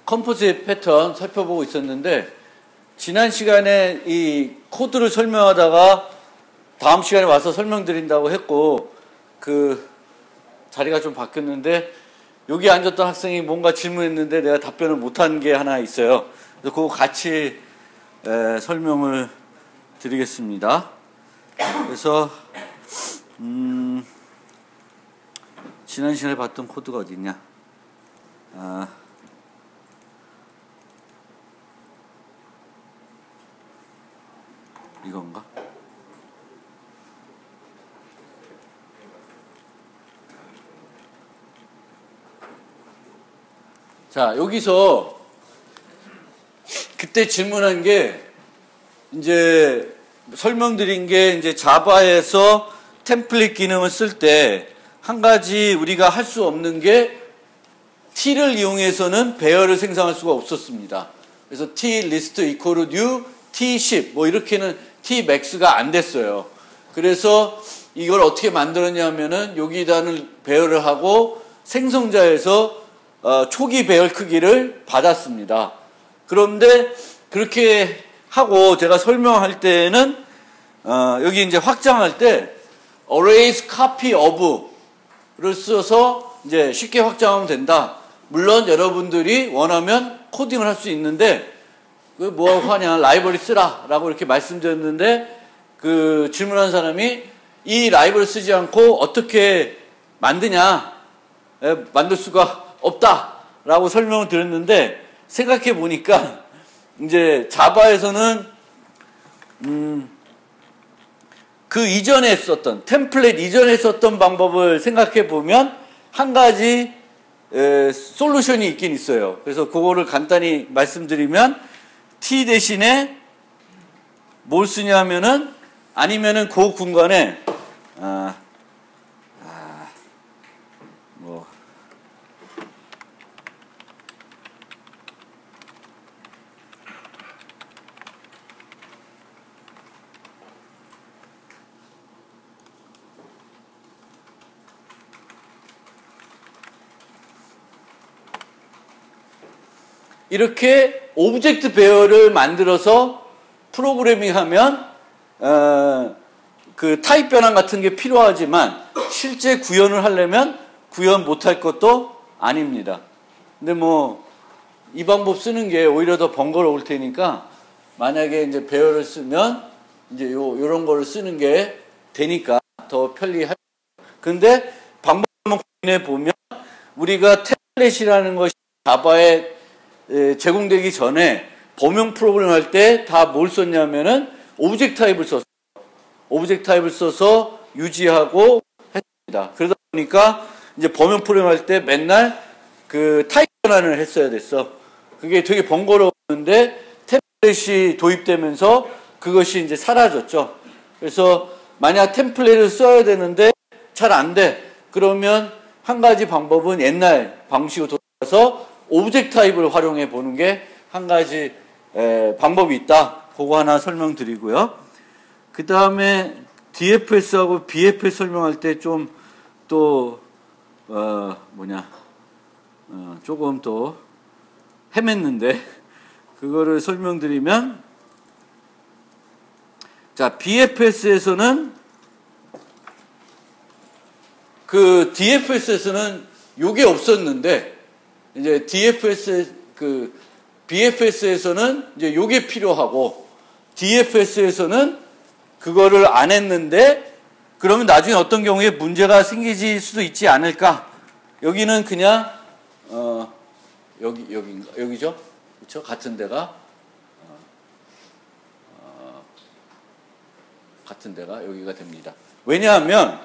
컴포짓 패턴 살펴보고 있었는데, 지난 시간에 이 코드를 설명하다가 다음 시간에 와서 설명드린다고 했고, 그 자리가 좀 바뀌었는데, 여기 앉았던 학생이 뭔가 질문했는데 내가 답변을 못한 게 하나 있어요. 그래서 그거 같이 설명을 드리겠습니다. 그래서 지난 시간에 봤던 코드가 어디 있냐? 이건가? 자, 여기서 그때 질문한 게 이제 설명드린 게 이제 자바에서 템플릿 기능을 쓸 때 한 가지 우리가 할 수 없는 게 t를 이용해서는 배열을 생성할 수가 없었습니다. 그래서 t list equal new t10 뭐 이렇게는 t max가 안 됐어요. 그래서 이걸 어떻게 만들었냐면은 여기다는 배열을 하고 생성자에서 초기 배열 크기를 받았습니다. 그런데 그렇게 하고 제가 설명할 때는 여기 이제 확장할 때 arrays copy of를 써서 이제 쉽게 확장하면 된다. 물론 여러분들이 원하면 코딩을 할 수 있는데 그 뭐 하냐 라이브러리 쓰라 라고 이렇게 말씀드렸는데 그 질문한 사람이 이 라이브러리 쓰지 않고 어떻게 만드냐 만들 수가 없다 라고 설명을 드렸는데 생각해 보니까 이제 자바에서는 그 이전에 썼던 템플릿 이전에 썼던 방법을 생각해 보면 한 가지 솔루션이 있긴 있어요. 그래서 그거를 간단히 말씀드리면 t 대신에 뭘 쓰냐면은 아니면은 그 공간에 이렇게 오브젝트 배열을 만들어서 프로그래밍하면 그 타입 변환 같은 게 필요하지만 실제 구현을 하려면 구현 못할 것도 아닙니다. 근데 뭐 이 방법 쓰는 게 오히려 더 번거로울 테니까 만약에 이제 배열을 쓰면 이제 요런 거를 쓰는 게 되니까 더 편리할. 근데 방법을 고민해 보면 우리가 템플릿이라는 것이 자바에 제공되기 전에 범용 프로그램 할 때 다 뭘 썼냐면은 오브젝트 타입을 썼어요. 오브젝트 타입을 써서 유지하고 했습니다. 그러다 보니까 이제 범용 프로그램 할 때 맨날 그 타입 변환을 했어야 됐어. 그게 되게 번거로웠는데 템플릿이 도입되면서 그것이 이제 사라졌죠. 그래서 만약 템플릿을 써야 되는데 잘 안 돼. 그러면 한 가지 방법은 옛날 방식으로 돌아가서 오브젝트 타입을 활용해 보는 게 한 가지 방법이 있다. 그거 하나 설명드리고요. 그 다음에 DFS하고 BFS 설명할 때 좀 또 조금 또 헤맸는데 그거를 설명드리면 자 BFS에서는 그 DFS에서는 요게 없었는데 이제 BFS에서는 이제 요게 필요하고 DFS에서는 그거를 안 했는데 그러면 나중에 어떤 경우에 문제가 생길 수도 있지 않을까? 여기는 그냥 여기죠? 그렇죠? 같은 데가 여기가 됩니다. 왜냐하면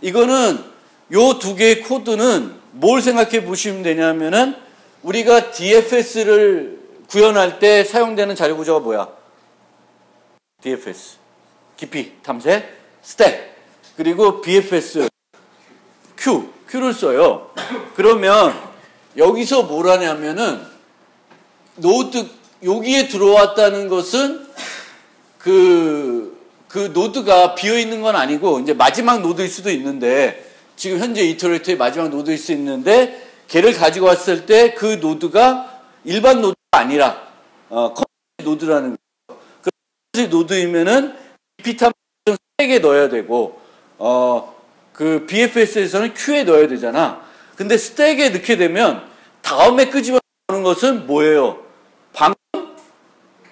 이거는 요 두 개의 코드는 뭘 생각해 보시면 되냐면은 우리가 DFS를 구현할 때 사용되는 자료 구조가 뭐야? DFS, 깊이, 탐색, 스택, 그리고 BFS, Q를 써요. 그러면 여기서 뭘 하냐면은 노드, 여기에 들어왔다는 것은 그 노드가 비어있는 건 아니고 이제 마지막 노드일 수도 있는데 지금 현재 이터레이터의 마지막 노드일 수 있는데 걔를 가지고 왔을 때 그 노드가 일반 노드가 아니라 컴포지트 노드라는 거죠. 컴포지트 노드이면은 리피트 한 3개 넣어야 되고 그 BFS에서는 Q에 넣어야 되잖아. 근데 스택에 넣게 되면 다음에 끄집어내는 것은 뭐예요? 방금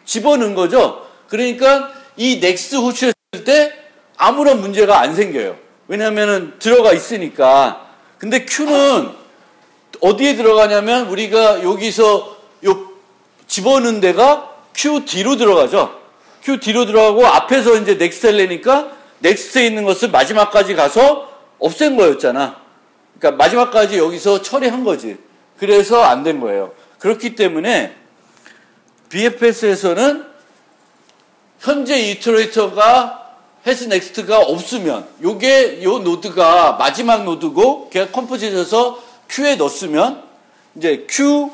집어넣은 거죠. 그러니까 이 넥스트 호출했을 때 아무런 문제가 안 생겨요. 왜냐하면 들어가 있으니까. 근데 Q는 어디에 들어가냐면 우리가 여기서 요 집어넣은 데가 Q 뒤로 들어가죠. Q 뒤로 들어가고 앞에서 이제 넥스트 하려니까 넥스트에 있는 것을 마지막까지 가서 없앤 거였잖아. 그러니까 마지막까지 여기서 처리한 거지. 그래서 안 된 거예요. 그렇기 때문에 BFS에서는 현재 이터레이터가 has next가 없으면 요 노드가 마지막 노드고 걔가 컴포지트에서 Q에 넣었으면 이제 Q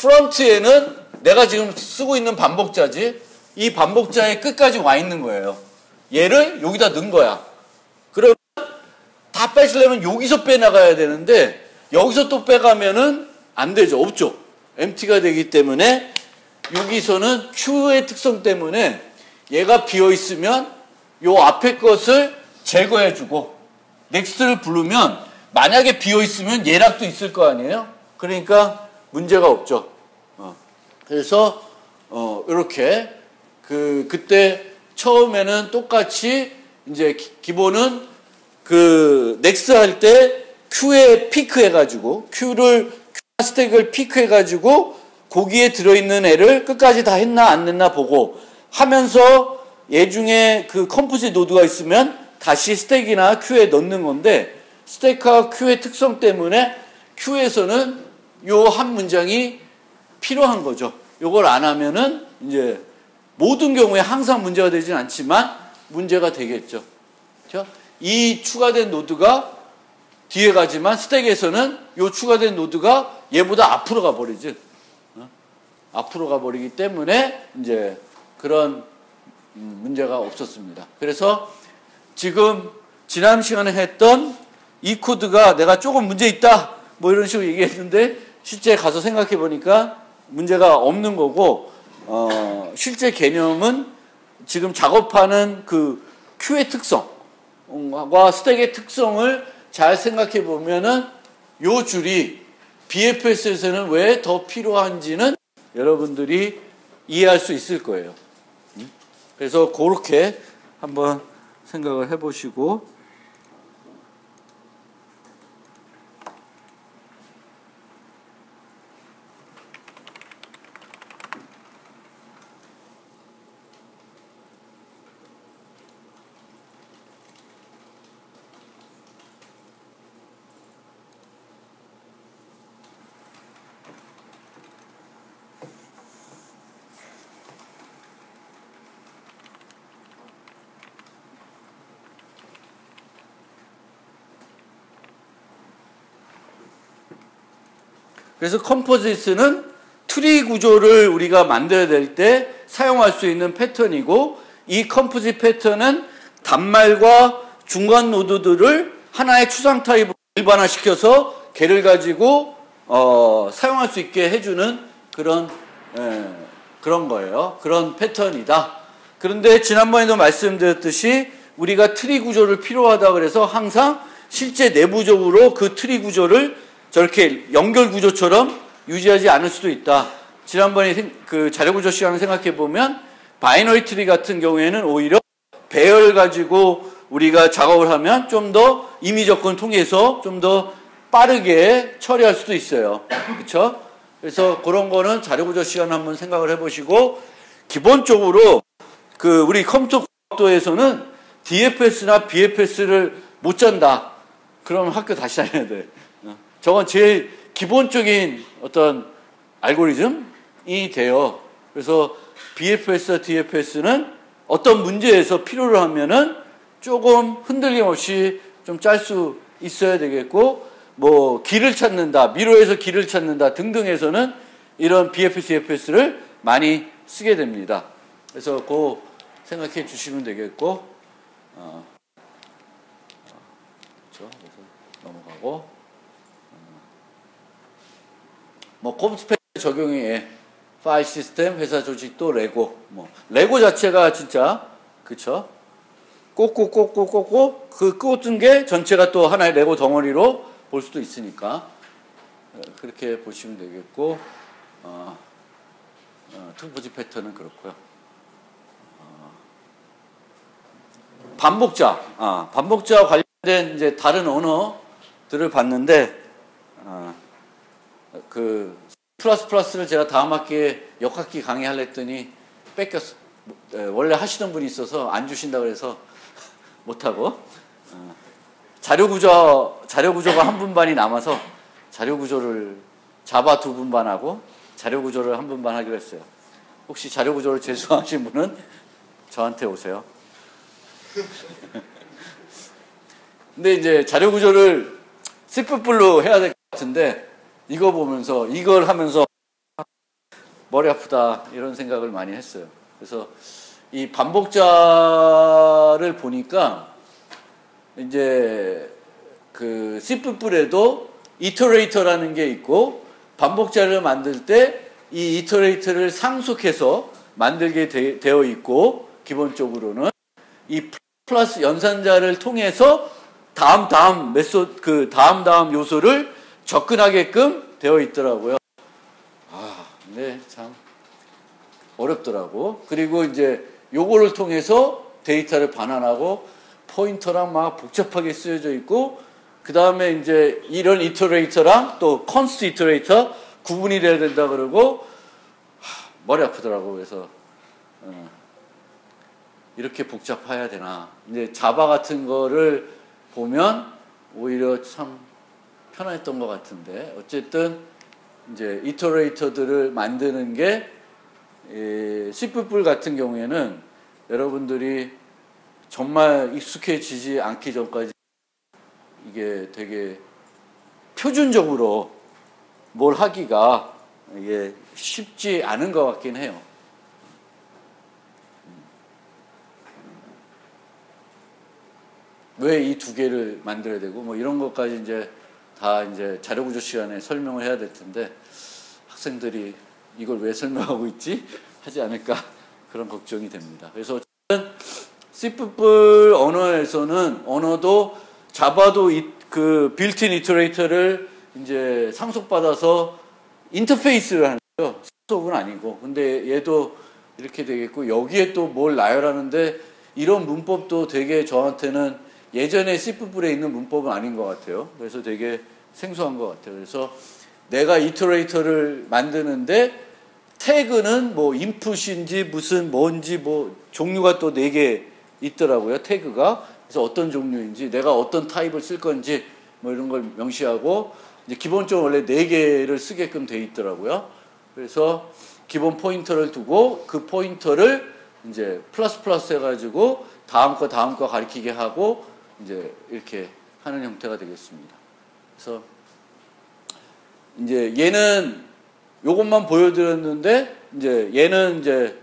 프론트에는 내가 지금 쓰고 있는 반복자지 이 반복자의 끝까지 와 있는 거예요. 얘를 여기다 넣은 거야. 그러면 다 빼시려면 여기서 빼나가야 되는데 여기서 또 빼가면은 안 되죠. 없죠. empty가 되기 때문에 여기서는 Q의 특성 때문에 얘가 비어있으면 요 앞에 것을 제거해주고 넥스트를 부르면 만약에 비어있으면 얘락도 있을 거 아니에요? 그러니까 문제가 없죠. 그래서 이렇게 그때 처음에는 똑같이 이제 기본은 그 넥스트 할 때 Q에 피크 해가지고 Q 스택을 피크 해가지고 거기에 들어있는 애를 끝까지 다 했나 안 했나 보고 하면서 얘 중에 그 컴포지트 노드가 있으면 다시 스택이나 Q에 넣는 건데 스택과 Q의 특성 때문에 Q에서는 요 한 문장이 필요한 거죠. 요걸 안 하면은 이제 모든 경우에 항상 문제가 되진 않지만 문제가 되겠죠. 그렇죠? 이 추가된 노드가 뒤에 가지만 스택에서는 요 추가된 노드가 얘보다 앞으로 가버리지. 앞으로 가버리기 때문에 이제 그런 문제가 없었습니다. 그래서 지금 지난 시간에 했던 이 코드가 내가 조금 문제 있다 뭐 이런 식으로 얘기했는데 실제 가서 생각해 보니까 문제가 없는 거고 실제 개념은 지금 작업하는 그 Q의 특성과 스택의 특성을 잘 생각해 보면은 요 줄이 BFS에서는 왜 더 필요한지는 여러분들이 이해할 수 있을 거예요. 그래서 그렇게 한번 생각을 해보시고 그래서 컴포지트는 트리 구조를 우리가 만들어야 될 때 사용할 수 있는 패턴이고 이 컴포지트 패턴은 단말과 중간 노드들을 하나의 추상 타입으로 일반화시켜서 걔를 가지고 사용할 수 있게 해주는 그런 거예요. 그런 패턴이다. 그런데 지난번에도 말씀드렸듯이 우리가 트리 구조를 필요하다 그래서 항상 실제 내부적으로 그 트리 구조를 저렇게 연결 구조처럼 유지하지 않을 수도 있다. 지난번에 그 자료 구조 시간을 생각해 보면 바이너리 트리 같은 경우에는 오히려 배열 가지고 우리가 작업을 하면 좀 더 임의 접근을 통해서 좀 더 빠르게 처리할 수도 있어요. 그렇죠? 그래서 그런 거는 자료 구조 시간 한번 생각을 해보시고 기본적으로 그 우리 컴퓨터 과학도에서는 DFS나 BFS를 못 짠다. 그러면 학교 다시 다녀야 돼. 저건 제일 기본적인 어떤 알고리즘이 돼요. 그래서 BFS와 DFS는 어떤 문제에서 필요로 하면은 조금 흔들림 없이 좀 짤 수 있어야 되겠고, 뭐 길을 찾는다, 미로에서 길을 찾는다 등등에서는 이런 BFS, DFS를 많이 쓰게 됩니다. 그래서 그거 생각해 주시면 되겠고, 그렇죠. 그래서 넘어가고. 뭐 컴스펙 적용해. 파일 시스템, 회사 조직도 레고. 뭐 레고 자체가 진짜 그쵸? 꽂고 그 꽂은 게 전체가 또 하나의 레고 덩어리로 볼 수도 있으니까 그렇게 보시면 되겠고 투부지 패턴은 그렇고요. 반복자 관련된 이제 다른 언어들을 봤는데 그 플러스를 제가 다음 학기에 역학기 강의하려 했더니 뺏겼어. 원래 하시던 분이 있어서 안 주신다 그래서 못하고 자료구조가 한 분반이 남아서 자료구조를 자바 2분반하고 자료구조를 한 분반 하기로 했어요. 혹시 자료구조를 재수하신 분은 저한테 오세요. 근데 이제 자료구조를 C++로 해야 될 것 같은데 이거 보면서 이걸 하면서 머리 아프다 이런 생각을 많이 했어요. 그래서 이 반복자를 보니까 이제 그 C++에도 이터레이터라는 게 있고 반복자를 만들 때 이 이터레이터를 상속해서 만들게 되어 있고 기본적으로는 이 플러스 연산자를 통해서 다음 요소를 접근하게끔 되어 있더라고요. 근데 참 어렵더라고. 그리고 이제 요거를 통해서 데이터를 반환하고 포인터랑 막 복잡하게 쓰여져 있고 그 다음에 이제 이런 이터레이터랑 또 컨스트 이터레이터 구분이 돼야 된다 그러고 머리 아프더라고. 그래서 이렇게 복잡해야 되나. 이제 자바 같은 거를 보면 오히려 참 편했던 것 같은데 어쨌든 이제 이터레이터들을 만드는 게 C++ 같은 경우에는 여러분들이 정말 익숙해지지 않기 전까지 이게 되게 표준적으로 뭘 하기가 이게 쉽지 않은 것 같긴 해요. 왜 이 두 개를 만들어야 되고 뭐 이런 것까지 이제 다 이제 자료구조 시간에 설명을 해야 될 텐데 학생들이 이걸 왜 설명하고 있지? 하지 않을까 그런 걱정이 됩니다. 그래서 어쨌든 C++ 언어도 자바도 그 빌트인 이터레이터를 이제 상속받아서 인터페이스를 하는 거죠. 상속은 아니고. 근데 얘도 이렇게 되겠고 여기에 또 뭘 나열하는데 이런 문법도 되게 저한테는 예전에 C++에 있는 문법은 아닌 것 같아요. 그래서 되게 생소한 것 같아요. 그래서 내가 이터레이터를 만드는데 태그는 뭐 인풋인지 무슨 뭔지 뭐 종류가 또 4개 있더라고요. 태그가. 그래서 어떤 종류인지 내가 어떤 타입을 쓸 건지 뭐 이런 걸 명시하고 이제 기본적으로 원래 4개를 쓰게끔 돼 있더라고요. 그래서 기본 포인터를 두고 그 포인터를 이제 플러스 해가지고 다음 거 가리키게 하고 이제 이렇게 하는 형태가 되겠습니다. 그래서 이제 얘는 요것만 보여드렸는데 이제 얘는 이제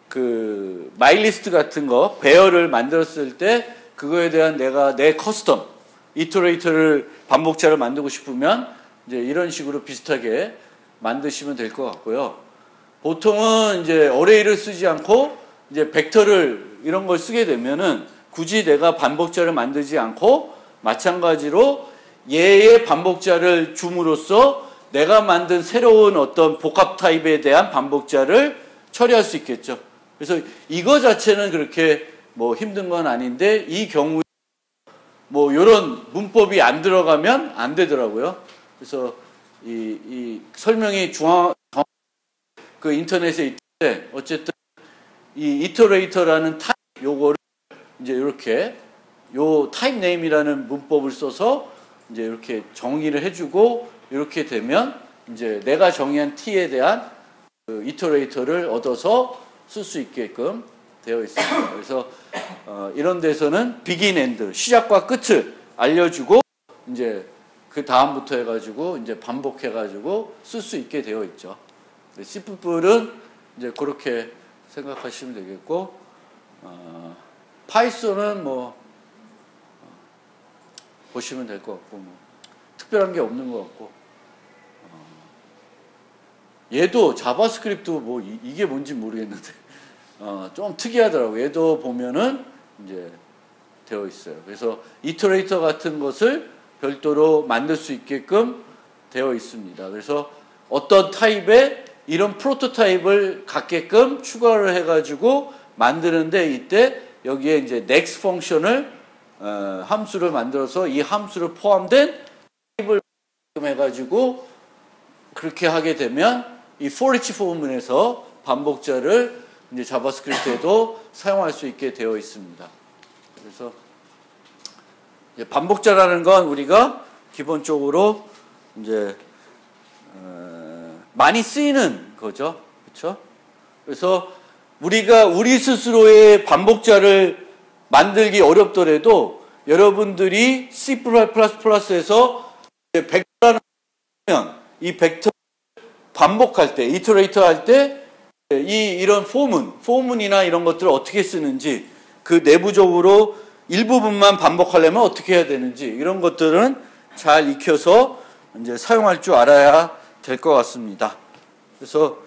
그 마이리스트 같은 거 배열을 만들었을 때 그거에 대한 내가 내 커스텀 이터레이터를 반복자를 만들고 싶으면 이제 이런 식으로 비슷하게 만드시면 될 것 같고요. 보통은 이제 어레이를 쓰지 않고 이제 벡터를 이런 걸 쓰게 되면은 굳이 내가 반복자를 만들지 않고 마찬가지로 얘의 반복자를 줌으로써 내가 만든 새로운 어떤 복합 타입에 대한 반복자를 처리할 수 있겠죠. 그래서 이거 자체는 그렇게 뭐 힘든 건 아닌데 이 경우에 뭐 이런 문법이 안 들어가면 안 되더라고요. 그래서 이 설명이 그 인터넷에 있는데 어쨌든 이 이터레이터라는 타입 요거를 이제 이렇게 요 타입 네임이라는 문법을 써서 이제 이렇게 정의를 해주고 이렇게 되면 이제 내가 정의한 t에 대한 그 이터레이터를 얻어서 쓸 수 있게끔 되어 있습니다. 그래서 이런 데서는 비긴 엔드 시작과 끝을 알려주고 이제 그 다음부터 해가지고 이제 반복해가지고 쓸 수 있게 되어 있죠. C++는 이제 그렇게 생각하시면 되겠고 파이썬은 뭐 보시면 될 것 같고 뭐 특별한 게 없는 것 같고 얘도 자바스크립트 뭐 이게 뭔지 모르겠는데 좀 특이하더라고요. 얘도 보면은 이제 되어 있어요. 그래서 이터레이터 같은 것을 별도로 만들 수 있게끔 되어 있습니다. 그래서 어떤 타입의 이런 프로토타입을 갖게끔 추가를 해가지고 만드는데 이때 여기에 이제 next 펑션을 함수를 만들어서 이 함수를 포함된 타입을 해가지고 그렇게 하게 되면 이 for each 포문에서 반복자를 이제 자바스크립트에도 사용할 수 있게 되어 있습니다. 그래서 반복자라는 건 우리가 기본적으로 이제 많이 쓰이는 거죠, 그렇죠? 그래서 우리가 우리 스스로의 반복자를 만들기 어렵더라도 여러분들이 C++에서 벡터라는 이 벡터 반복할 때, 이터레이터 할 때 이런 포문이나 이런 것들을 어떻게 쓰는지 그 내부적으로 일부분만 반복하려면 어떻게 해야 되는지 이런 것들은 잘 익혀서 이제 사용할 줄 알아야 될 것 같습니다. 그래서